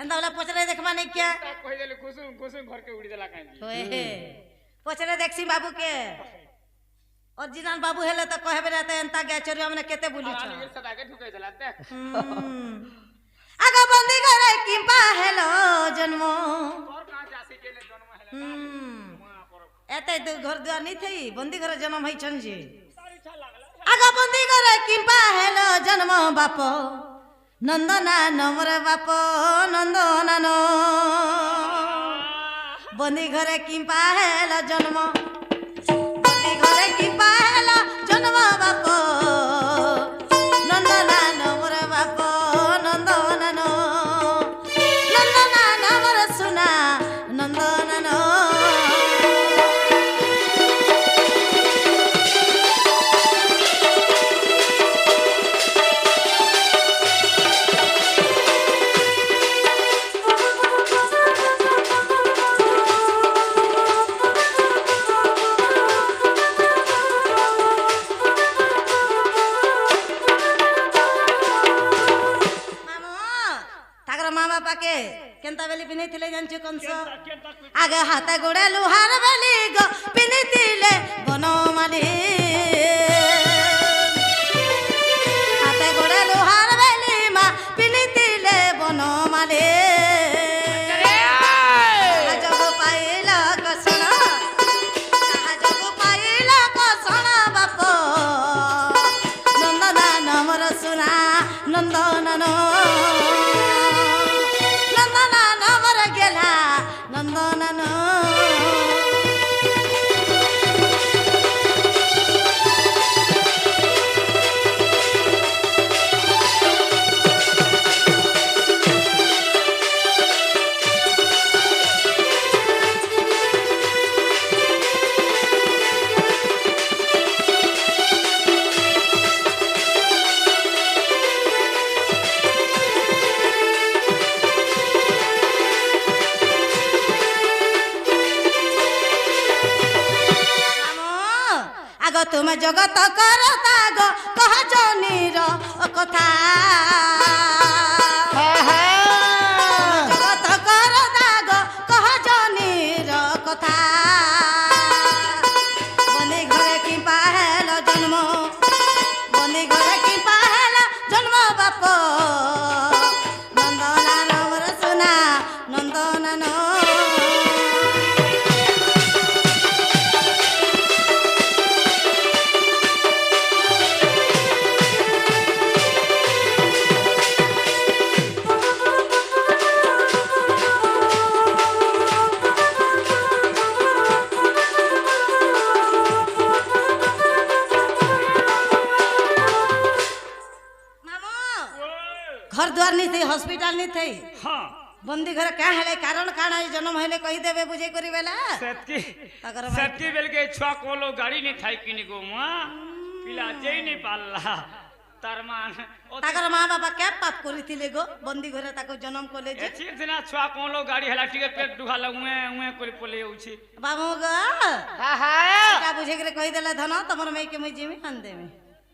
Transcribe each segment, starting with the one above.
एंदा वाला पचरे देखबा नहीं क्या कहि देले कुसुम कुसुम घर के उड़ी देला काई होए पचरे देखसी बाबू के ओरिजिनल बाबू हेले त कहबे ना त एंता गैचरिया मने केते बुली छ रानी सदा के ठुकै देला ते आगा बंदी करे किंपा हेलो जन्म और कहां जासी के ने जन्म हेला एते घर द्वार नहीं थई बंदी घर जन्म हई छन जी आगा बंदी करे किंपा हेलो जन्म बाप नंदना नमरे बाप नंदना नो बंदी घरे किंपा हेलो जन्म बंदी घरे किंपा हेलो जन्म बाप नंदना नमरे बाप नंदना नो नंदना नमरे सुना नंदना नो केंता बेली पिनी थिले जानछु कंस आगे हाथ गोड़े लुहार बेली गो पिनी थिले बनमाली हाथ गोड़े लुहार बेली मा पिनी थिले बनमाली जब पाइला कसण जब पाइला कसण बाप नंदना नमर सुना नंदनन तुम जगत करता गो कह जनीर कथा जगत करता गो कह जनीर कथा बंदी घरे कि पाहेल जन्म बंदी घरे कि पाहेल जन्म बाप नंदना नमर सुना नंदना नो घर द्वार नहीं थी हॉस्पिटल नहीं थी हां बंदी घर का हेले कारण काना जन्म हेले कहि देबे बुझे करी बेला सत्ती बेल के छुआ कोलो गाड़ी नहीं थाई किनी गो मा पिला जेई नहीं पालला तरमान ताकर मां बाबा क्या पाप करी थिले गो बंदी घरे ताको जन्म कोले जे एची दिना छुआ कोलो गाड़ी हेला टिकट पेट दुखा लगुए उए कोली पोले उछि बाबू गो हा हा का बुझे करे कहि देला धन तमर मई के मई जिमी खान देमी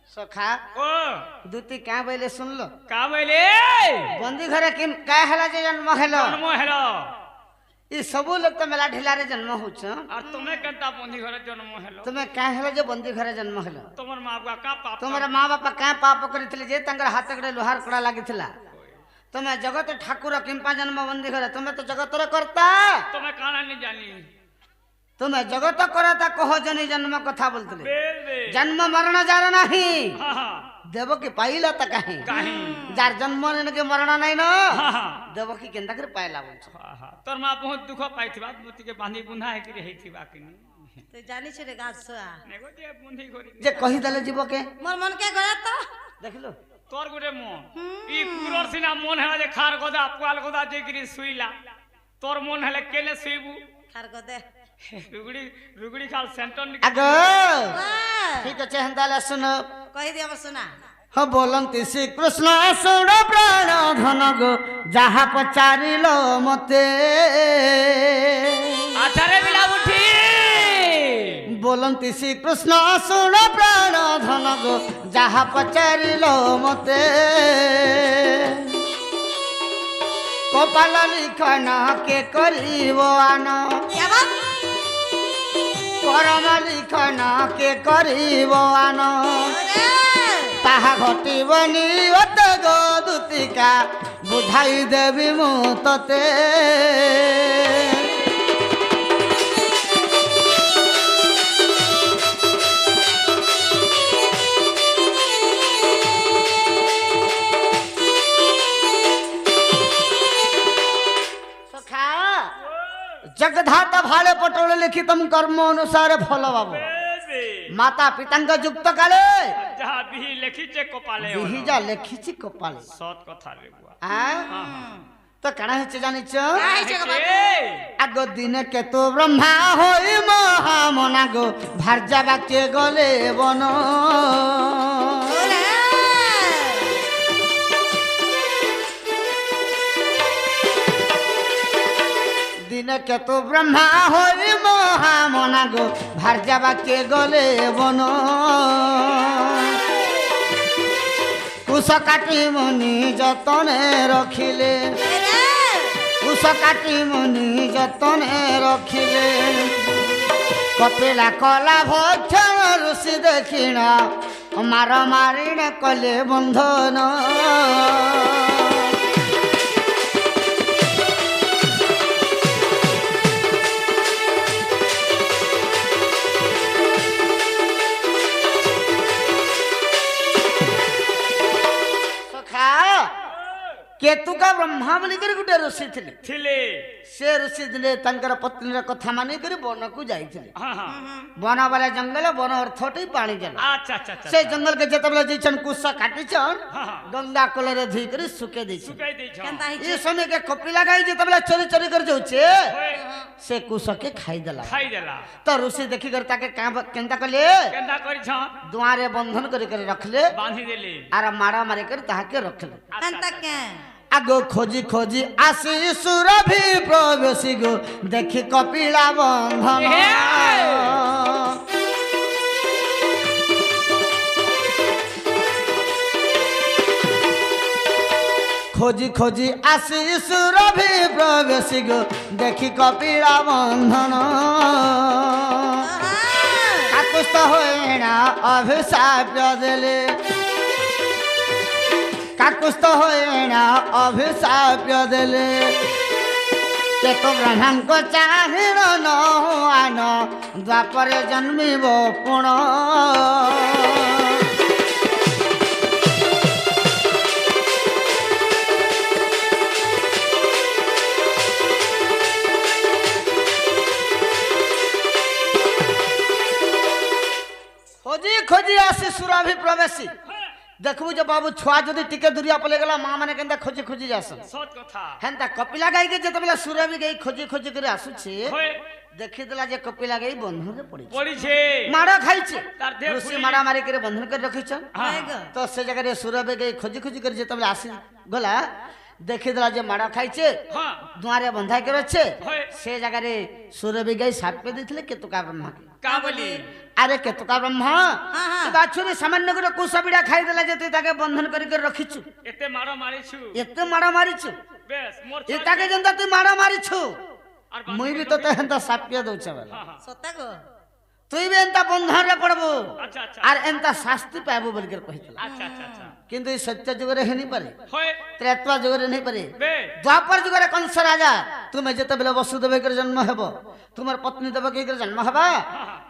सखा ओ दूती क्या बोले सुन लो का बोले बंदी घरे किम का हेला जे जन्म हेलो जन्म हेलो ई सब लोग तो मेला ढिलारे जन्म होछ और तुम्हें कंता बंदी घरे जन्म हेलो तुम्हें क्या हेलो जे बंदी घरे जन्म हेलो तमर मां बाप का पाप तुम्हारा मां बाप क्या पाप करिथिले जे तंगर हाथ गडे लोहार कड़ा लागिथिला तुम्हें जगत ठाकुर किंपा जन्म बंदी घरे तुम्हें तो जगत रे करता तुम्हें काना नहीं जानी तुम्हें जगत करता कह जनी जन्म कथा बोलतले बे जन्म मरण जार नहीं हां हां देवकी पाइला त काहे काहे जार जन्म ने के मरण नहीं न हां हां देवकी केंदा कर पाइला बोलछ हां तोर मां बहुत दुख पाइथिबा मोती के बांधी बुंधा है कि रहिथिबा किनी तो जानी छे रे गाछुआ नेगो जे बुंधी घोरी जे कहि दले जीव के मोर मन के गया तो देख लो तोर गुटे मन ई कुरोर सिना मन है जे खार गोदा पुआल गोदा जे गिरी सुईला तोर मन हले केने सुईबू खार गदे रुगड़ी रुगड़ी खाल सेंटर आगो ठीक है हंदाला सुनो कहि दिया सुना हाँ बोलती श्री कृष्ण सुर प्राण धन गो जहाँ पचारिलो मते आचार्य बिला उठी बोलती श्री कृष्ण सुर प्राण धन गो जहाँ पचारिलो मते কপাল লিখন কে করিব আন क्या बात করম লিখন কে করিব আন अरे তাহা ঘটিবনি অত গো দুতিকা বুঝাই দেবি মু ততে সখা জগধাত ভালে পটল লিখিতম কর্ম অনুসারে ফল বাবু বেবে মাতা পিতাঙ্ক যুক্ত কালে যাহা বিহি লেখিছে কপালে বিহিজা লেখিছি কপালে সৎ কথা রে বুয়া তো কাଣା হচ্ছে জানিছ क्या है जगह बात আগ দিনে কেতু ব্রহ্মা হই মহামনা গো ভার্যা বাক্যে গলে বন अरे দিনে কেতু ব্রহ্মা হই মহামনা গো ভার্যা বাক্যে গলে বন কুশ কাটি মুনি যতনে রখিলে अरे কুশ কাটি মুনি যতনে রখিলে কপিলা কলা ভক্ষণ ঋষি দেখিণ মার মারিণ কলে বন্ধন সখা কেতুকা ব্রহ্মা বলিকରି ଗୋଟେ ଋଷି ଥିଲେ থিলে ସେ ଋଷି ଦିନେ ତାଙ୍କର ପତ୍ନୀର କଥା ମାନିକରି ବନକୁ ଯାଇଥିଲେ হ্যাঁ হ্যাঁ ବନ ବେଲେ ଜଙ୍ଗଲ ବନ ଅର୍ଥଟି ପାଣି ଜଳ আচ্ছা আচ্ছা আচ্ছা ସେ ଜଙ୍ଗଲକେ ଯେତେବେଳେ ଯାଇଛନ୍ କୁଶ କାଟିଛନ୍ হ্যাঁ হ্যাঁ ଗଙ୍ଗା କୂଳରେ ଧୋଇକରି ଶୁକେଇ ଦେଇଛନ୍ শুকাই দিছ केनता ଏ है ସମୟକେ କପିଲା ଗାଈ ଯେତେବେଳେ ଚୋରି ଚୋରି କରି ଯାଉଛେ ওই ସେ କୁଶକେ ଖାଇଦେଲା খাই দেলা ତ ଋଷି ଦେଖିକରି ତାକେ କେନ୍ତା କଲେ কেনতা করিছ ଦୁଆରେ ବନ୍ଧନ କରିକରି ରଖିଲେ বাঁধি দেলি ଆର ମାଡ଼ ମାରିକରି ତାହାକେ ରଖିଲେ केनता क्या আগ খোঁজি খোঁজি আসি সুরভি প্রবেশি গো দেখি কপিলা বন্ধন খোঁজি খোঁজি আসি সুরভি প্রবেশি গো দেখি কপিলা বন্ধন কাকুস্ত হয়ে না অভিশাপ দেলে কাকুস্ত হয়ে না অভিশাপ দেলে কেত ব্রহ্মাঙ্ক চাহির নহান দ্বাপরে জন্মিব পুণ খোঁজি খোঁজি আসি সুরভি প্রবেশী দেখবু যে বাবু ছুয়া যদি টিকে দূরিয়া পলে গেলা মা মানে কেনতা খোঁজি খোঁজি যাসন সৎ কথা হেনতা কপিলা গাইকে যেতবেলে সুরভি গাই খোঁজি খোঁজি করে আসুছে হই দেখিদেলা যে কপিলা গাই বন্ধনে পড়িছে পড়িছে মাড় খাইছে তার দেহ ঋষি ফুলি- মারা মারি করে বন্ধন করে রখিছ হ্যাঁ তো সে জায়গায় সুরভি গাই খোঁজি খোঁজি করে যেতবেলে আসি গলা দেখিদেলা যে মাড় খাইছে হ্যাঁ দুয়ারে বন্ধাই করে আছে হই সে জায়গায় সুরভি গাই সাপে দিয়েছিলে কেতুকা ব্রহ্মাকে কা বলি আরে কেতুকা ব্রহ্মা হ্যাঁ, হ্যাঁ। বাছুরি সামান্য করে কুসবিড়া খাইদেলা যে তুই তাকে বন্ধন করে রখিছু এতে মার মারিছু এতে মাড় মারিছু বেশ মোর এ তাকে যেনতা তুই মাড় মারিছু আর মুই বি তো হেনতা সাপিয়া দউছে বেলা হ্যাঁ হ্যাঁ सत्ता को তুই বি এনতা বন্ধনে পড়বু আচ্ছা আচ্ছা আর এনতা শাস্তি পাইবু বলি করে কহিতলা আচ্ছা আচ্ছা আচ্ছা কিন্তু এই সত্য যুগরে হেনি পারে হই ত্রেতা যুগরে নেই পারে বে দ্বাপর যুগরে কংস রাজা তুমি যেতেবেলে বসুদেব করে জন্ম হব তোমার পত্নী দেবকী করে জন্ম হবা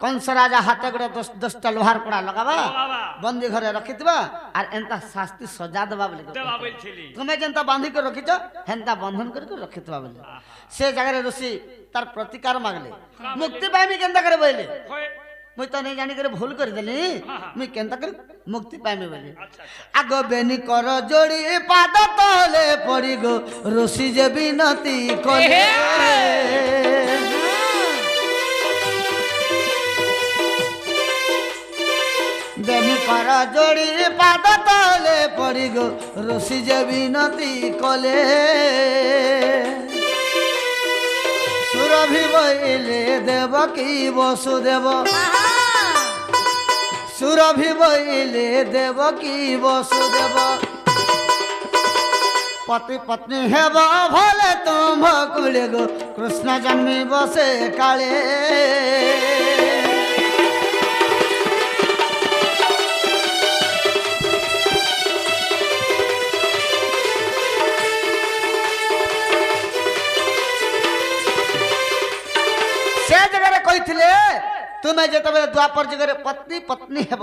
কংস রাজা হাতে করে 10টা লোহার কড়া লগাবা লগাবা। বন্দি ঘরে রখিতবা আর এনতা শাস্তি সজা দেবা বলি করে দেবা কহিতলা। বলছিলি তুমি যেনতা বাঁধি করে রখিছ হেনতা বন্ধন করে রখিতবা বলি সে জায়গায় ঋষি তার প্রতিকার মাগলে মুক্তি পাইবি কেনতা করে বইলে হই মুই তো নেই জানি করে ভুল করে দেলি হ্যাঁ, হ্যাঁ। মুই কেনতা করে মুক্তি পাইবি বলি আচ্ছা আচ্ছা আগ বেনি কর যোড়ি পাদ তলে পড়ি গো ঋষি যে বিনতি কলে বেনি কর যোড়ি পাদ তলে পড়ি গো ঋষি যে বিনতি কলে সুরভি বইলে দেব কি বসুদেব সুরভি বইলে দেব কি বসুদেব पति पत्नी हेब भले तुम कुले गो कृष्ण जन्मी बसे काले से जगह कही तुम्हें जिते द्वापर जगह पत्नी पत्नी हेब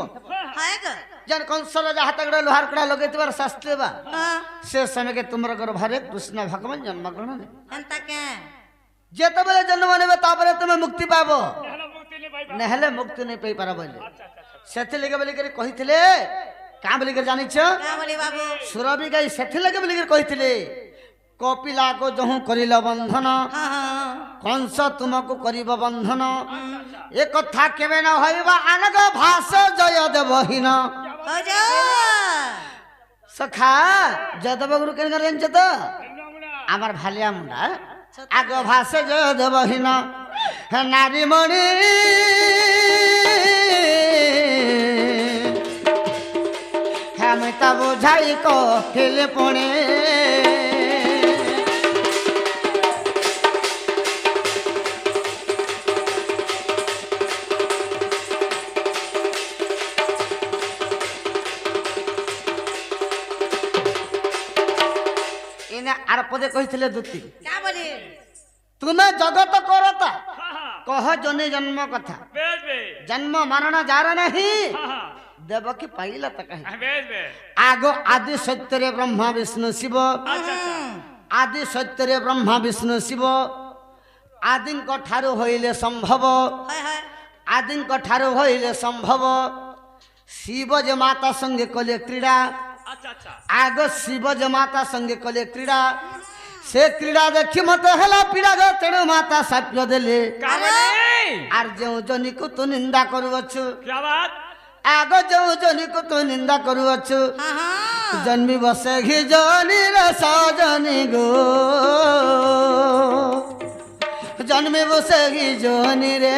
हाय ग जन कंस राजा हाथ गड़ा लोहार कड़ा लगे शास्त्री बा हां से समय के तुमर गर्भरे कृष्ण भगवान जन्म ग्रहण ने एंता के जेते बेले जन्म नेबे तापरे तुमे मुक्ति पाबो हेला मुक्ति नहीं पाइबा नहले मुक्ति नहीं पाई पारा बोले सेथि लगे बोली करे कहिथिले का बोली करे जानि छ का बोली बाबू सुरभि गाई सेथि लगे बोली करे कहिथिले कपिला को जहु करिल बंधन हां हां कंस तुमको करिब बंधन ए कथा केबे न होइबा अनग भाष जय देवहीन हो जा सखा जदब गुरु केन करे छ त आमार भालिया मुंडा आग भाषे जय देवहीन हे नारी मणि हे मिता बुझाई को खेले पुणे इने आर पदे कहिथिले दूती का बोली तुम्हें जगत करता हां हां कह जने जन्म कथा बेस बे जन्म मरण जार नहीं हां हां देवकी पाइला त कहि बेस बे आगो आदि सत्य रे ब्रह्मा विष्णु शिव अच्छा अच्छा आदि सत्य रे ब्रह्मा विष्णु शिव आदिन को ठारो होइले संभव हाय हाय आदिन को ठारो होइले संभव शिव जे माता संगे कले क्रीड़ा अच्छा अच्छा आग शिव जे माता संगे कले क्रीड़ा से क्रीड़ा देखि मते हला पीड़ा गो तेणु माता साप्य देले का बोली आर जो जनी को तू निंदा करूअछु क्या बात आग जो जनी को तू निंदा करूअछु हां हां जन्मी बसे घी जनी रे सजनी गो जन्मी बसे घी जनी रे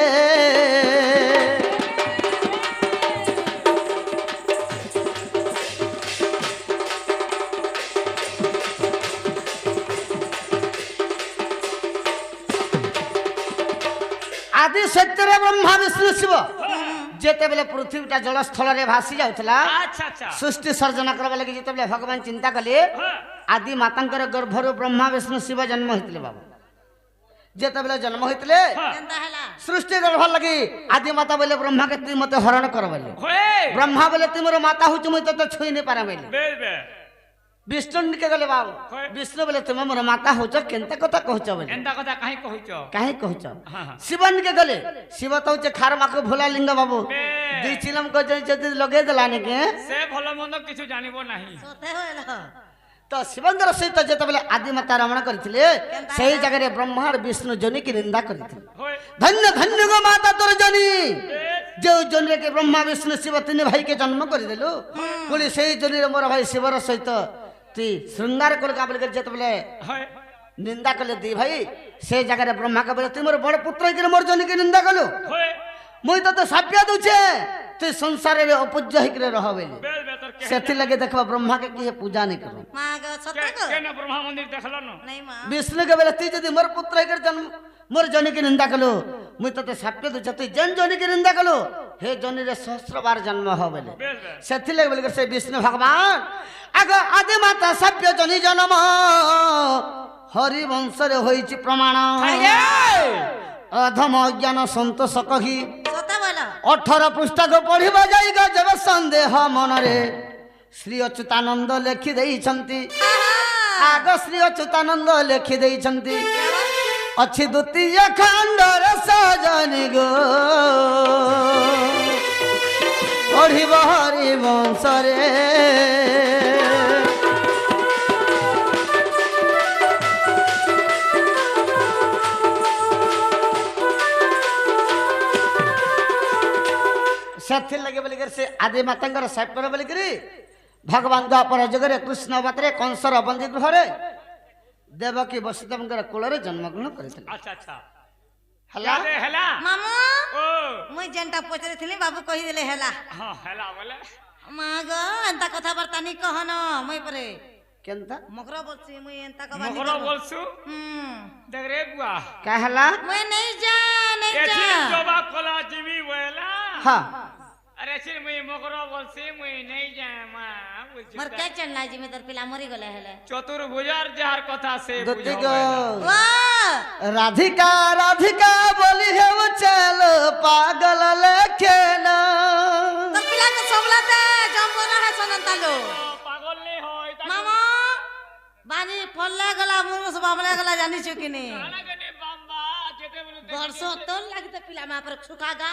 आदि सत्य रे ब्रह्मा विष्णु शिव जेते बेले पृथ्वीटा जल स्थल रे भासी जाउथला अच्छा अच्छा सृष्टि सर्जना करबा लगी जेते बेले भगवान चिंता कले हां आदि मातांकर गर्भरु ब्रह्मा विष्णु शिव जन्म होइतले बाबू जेते बेले जन्म होइतले एंता हला सृष्टि गर्भ लगी आदि माता बोले ब्रह्मा के ती मते हरण करबले होए ब्रह्मा बोले तुमरो माता हुच मुई तो छुई नहीं पारा बोले बेस बे विष्णु के गले बाबू होय। विष्णु बोले तुम मोर माता हुच केनता कथा कहछ बोले एंता कथा काहे कहिचो काहे कहछ हां हां शिवन के गले शिव तो होचे खारमा को भोला लिंग बाबू बे दी चिलम को जदी लगे दलाने के से भलो मंद किछु जानिबो नाही सोते होइलो तो शिवंदर सहित जेते बेले आदि माता रमण करथिले सही जगह रे ब्रह्मा और विष्णु जनी की निंदा करथिले होए धन्य धन्य गो माता तोर जनी बेस जो जनी के ब्रह्मा विष्णु शिव तीन भाई के जन्म कर देलु बोली सही जनी रे मोर भाई शिवर सहित ती श्रृंगार कर का बोले जेते बेले होए निंदा कले दी भाई से जगह रे ब्रह्मा के बोले तुमर बड़ पुत्र के मोर जनी की निंदा कलु होए मुई तो साप्या दूचे तू संसार रे अपूज्य हिकरे रह बेले बेस बे तोर के सेथि लगे देखबा ब्रह्मा के की पूजा नहीं करू मां ग सोते को केना ब्रह्मा मंदिर देखलो न नहीं मां विष्णु के बेले ती यदि मोर पुत्र हिकर जन्म मोर जनी की निंदा कलु मुई तो साप्य दूचे तू जन जनी की निंदा कलु हे जनी रे सहस्र बार जन्म हो बेले बेस बे सेथि लगे बोले से विष्णु भगवान आग आदि माता साप्य जनी जन्म हरि वंश रे होईची प्रमाण अधम अज्ञान संतोष कही सोते बोलो 18 पृष्ठ को पढ़िबा जाइगा जब संदेह मन रे श्री अच्युतानंद लिखि देइछंती आग श्री अच्युतानंद लिखि देइछंती अच्छी द्वितीय खंड रे सजनी गो पढ़िबा हरि वंश रे सेथि लगे बोलिकर से आदि मातांकर साप्यर बोलिकर भगवान द्वापर जगरे कृष्ण अवतारे कंसर बंदी गृहरे देवकी वसुदेवंकर कुलरे जन्म ग्रहण करथिले अच्छा अच्छा हला रे हेला मामू ओ मुई जेंटा पचरे थिली बाबू कहि देले हेला हां हेला बोले मां ग एंता कथा बर्ता नी कहन मुई परे केनता मकरो बोलसी मुई एंता कबा मकरो बोलसु देख रे बुआ कहला मुई नहीं जा एसी जोबा कोला जिमी वेला हाँ अरे सिर मुई मकरो बोलसी मुई नहीं जाए मां मर क्या चलना जी में तर पिला मरी गले हेले चतुर्भुजार जार कथा से दुती गो वाह राधिका राधिका बोली है वो चलो पागल लेके ना तर पिला के सोमलाते जंबोना है सनंतालो पागल नहीं होय मामा बानी फल्ला गला मुंगस बामला गला जानी छु कि नहीं अलगने बाम्बा जेते बोले वर्षो तो लगी तो पिला में पर सुखागा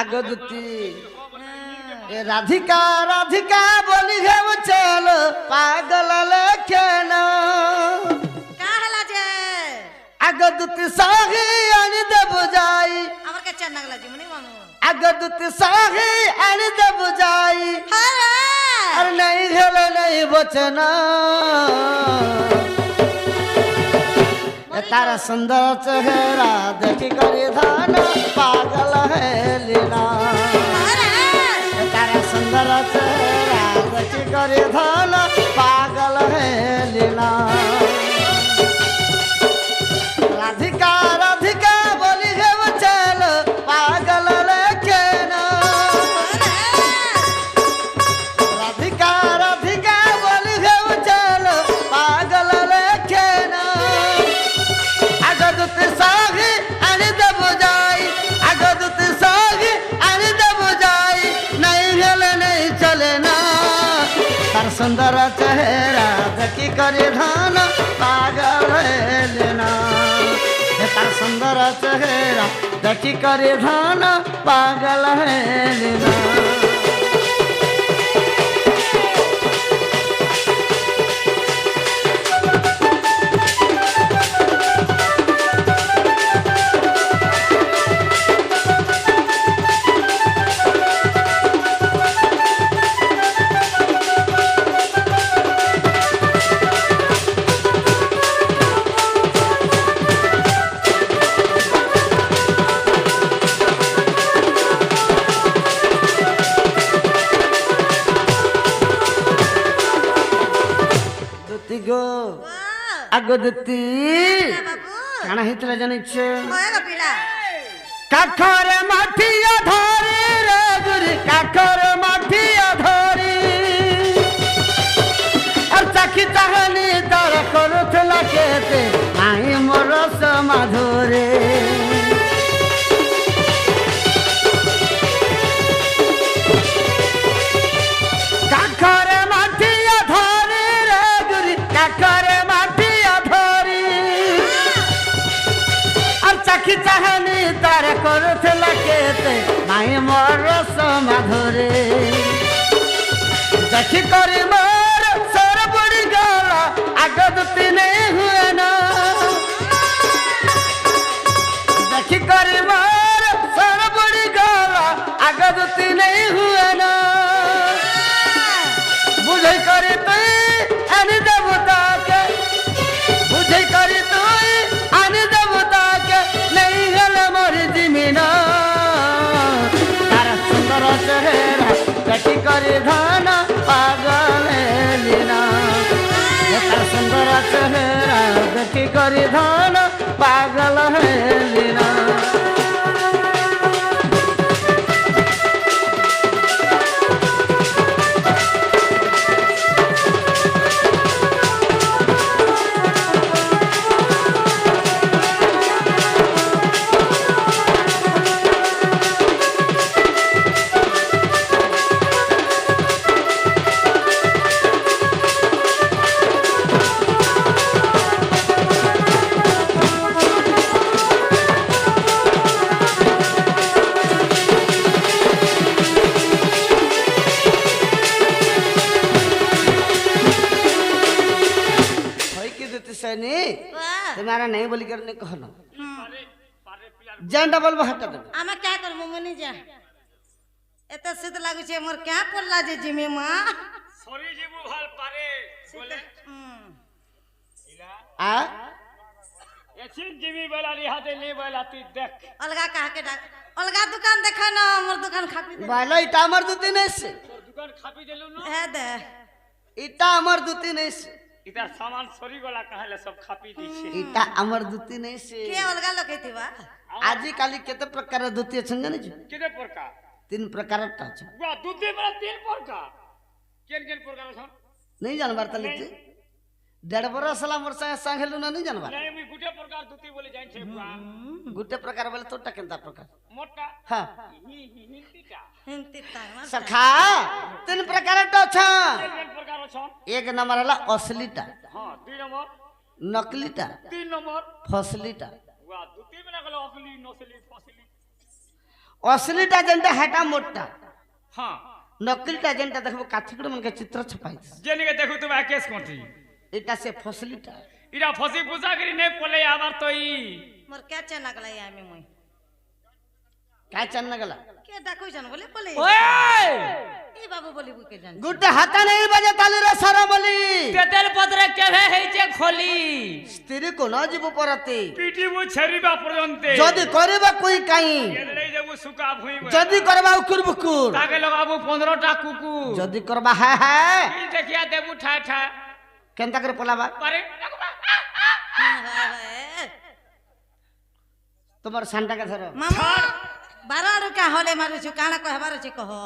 आगो दुती ए राधिका राधिका बोली है वो चलो पागल लेके ना का हला जे आगो दुती साही आनी दे बुझाई हमर के चन्ना गला जी मनी मांगो आगो दुती साही आनी दे बुझाई अरे अरे नहीं हेले नहीं बचना तारा सुंदर चेहरा देखी करी धान पागल है लीला तारा सुंदर चेहरा देखी करी धान पागल है लीला राधिका राधिका बोली है वो चलो पागल लेके ना राधिका राधिका बोली है वो चलो पागल लेके ना अगदुत सागी अनि दब जाई अगदुत सागी अनि दब जाई नहीं हेले नहीं चले ना तार सुंदर चेहरा देखी करे धान पागल है लेना तार सुंदर चेहरा देखी करे धान पागल है लेना गो वाह अगदती बाबू काना हितला जानिछ होएगा पिला काखर माठिया धरी रे गुरी काखर माठिया धरी और चाखी चाहनी तर करुथला केते आई मोर समाधुरे काखर माठिया धरी रे गुरी काखर माठिया धरी और चाखी चाहनी तार करुथला केते माई मोर समाधुरे देखी करी मोर सर पड़ी गला आगदती नहीं हुए ना देखी करी मोर सर पड़ी गला आगदती नहीं हुए ना बुझे करी तू अनि देवता के बुझे करी तू अनि देवता के नहीं गल मोर जिमीना तारा सुंदर चेहरा देखी करी धान पागल लीना तारा सुंदर चेहरा देखी करी धान पागल लीना वाह तुम्हारा नहीं बोली करने कहना जेंडा बोलबो हटा दे आमा क्या कर मम्मी जा एत शीत लागु छे मोर क्या पड़ला जे जिमे मां सरी जीबू हाल पारे बोले इला आ एछिन जिमी बेला रिहाते नहीं बेला तू देख अलगा कहा के अलगा दुकान देखा ना मोर दुकान खापी दे बालो इटा हमर दुती नहीं से दुकान खापी देलु न है दे इटा हमर दुती नहीं से इधर सामान सरी गला कहले सब खापी दीछे इटा हमर दुती नहीं से के अलगा लगे आजी काली केते प्रकार दुती छन जाने छ किते प्रकार 3 प्रकार टा छ वाह दूधी बड़ा 3 प्रकार केन प्रकार छ नहीं जानबार तले 1.5 बरस ला मोर संगे संगेलु ना नहीं जानबार नहीं मी गुटे प्रकार दूधी बोले जाइन छे बुआ गुटे प्रकार बोले तोटा केनता प्रकार मोटा हां हिंतीटा हिंतीटा सखा 3 प्रकार टा छ केन प्रकार छ एक नंबर हला असलीटा हां 2 नंबर नकलीटा 3 नंबर फसलीटा वाह दूधी बना गलो असली नसली फसली असलीटा जेंटा हेटा मोटा हां नकलीटा जेंटा देखबो काठीकड़ मन के चित्र छपाई जेने के देखु तुबा केस कोठी एटा से फसलीटा इरा फसी पूजा करी नहीं पले आबार तो ई मोर क्या चना गला आमी मुई काय चन्न गला के डाकू जन बोले बोले ओए ए बाबू बोली बुई के जान गुटे हाता नहीं बजे ताली रे सर बोली तेतेल पत्रे केभे हेचे खोली स्त्री को न जीव परते पीटी वो छरीबा पर्यंते जदी करबा कोई काई एदरे जेबु सुका भुई जदी करबा उकुर बुकुर ताके लगाबो 15 टा कुकु जदी करबा है ई देखिया देबु ठा ठा केनता कर पलाबा अरे तुम्हार सांटा का धर मामा 12 रुका होले मारू छु काना कहबार छि कहो